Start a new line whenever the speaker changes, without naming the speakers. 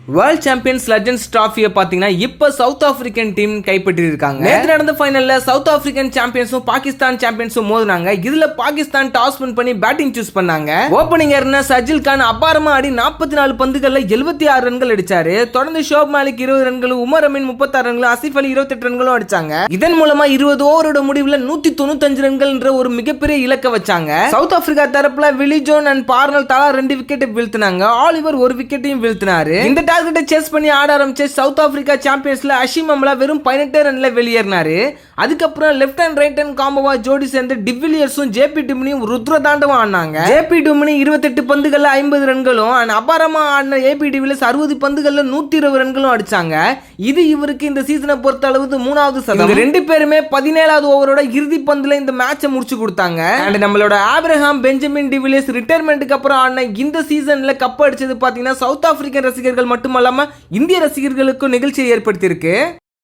World champions legends டிராஃபியை பாத்தீங்கன்னா இப்ப south African team கைப்பற்றி இருக்காங்க. நேற்று நடந்த ஃபைனல்ல சவுத் ஆப்பிரிக்கன் சாம்பியன்ஸும் பாகிஸ்தான் சாம்பியன்ஸும் மோதினாங்க. இதுல பாகிஸ்தான் டாஸ் வின் பண்ணி பேட்டிங் சூஸ் பண்ணாங்க. ஓபனிங் இருந்த சஜில் கான் அபாரமா ஆடி 44 பந்துகள்ல 76 ரன்கள் அடிச்சாரு. தொடர்ந்து ஷோப் மாலிக் 20 ரன்களும், உமர் அமீன் 36 ரன்களும், ஆசிஃப் அலி 28 ரன்களும் அடிச்சாங்க. இதன் மூலமா 20 ஓவரோட முடிவுல 195 ரன்கள் என்ற ஒரு மிகப்பெரிய இலக்க வச்சாங்க. சவுத் ஆப்பிரிக்கா தரப்புல வில்லி ஜோன் அண்ட் பார்னல் தலா 2 விக்கெட் வீழ்த்தினாங்க. ஆலிவர் 1 விக்கெட்டையும் வீழ்த்தினாரு. இந்த டார்கெட்டை சேஸ் பண்ணி ஆட ஆரம்பிச்ச சவுத் ஆப்பிரிக்கா சாம்பியன்ஸ்ல ஹஷீம் அம்லா வெறும் 18 ரன்ல வெளியேறினாரு. அதுக்கப்புறம் லெஃப்ட் அண்ட் ரைட் அண்ட் காம்போவா ஜோடி சேர்ந்து டிவிலியர்ஸும் ஜேபி டுமினியும் ருத்ரதாண்டவம் ஆடினாங்க. ஜேபி டுமினி 28 பந்துகள்ல 50 ரன்களும், அபாரமா ஆடின ஏபி டிவிலியர்ஸ் 60 பந்துகள்ல 120 ரன்களும் அடிச்சாங்க. இது இவருக்கு இந்த சீசனை பொறுத்த அளவு 3வது சதம். ரெண்டு பேருமே 17வது ஓவரோட இறுதி பந்துல இந்த மேட்சை முடிச்சு கொடுத்தாங்க. அண்ட் நம்மளோட ஆப்ரஹாம் பெஞ்சமின் டிவிலியர்ஸ் ரிட்டையர்மெண்ட்டுக்கு அப்புறம் ஆடின இந்த சீசன்ல கப் அடிச்சது பாத்தீங்கன்னா சவுத் ஆப்பிரிக்கன் ரசிகர்கள் மட்டுமல்லாம இந்திய ரசிகர்களுக்கும் நிகழ்ச்சியை ஏற்படுத்தியிருக்கு.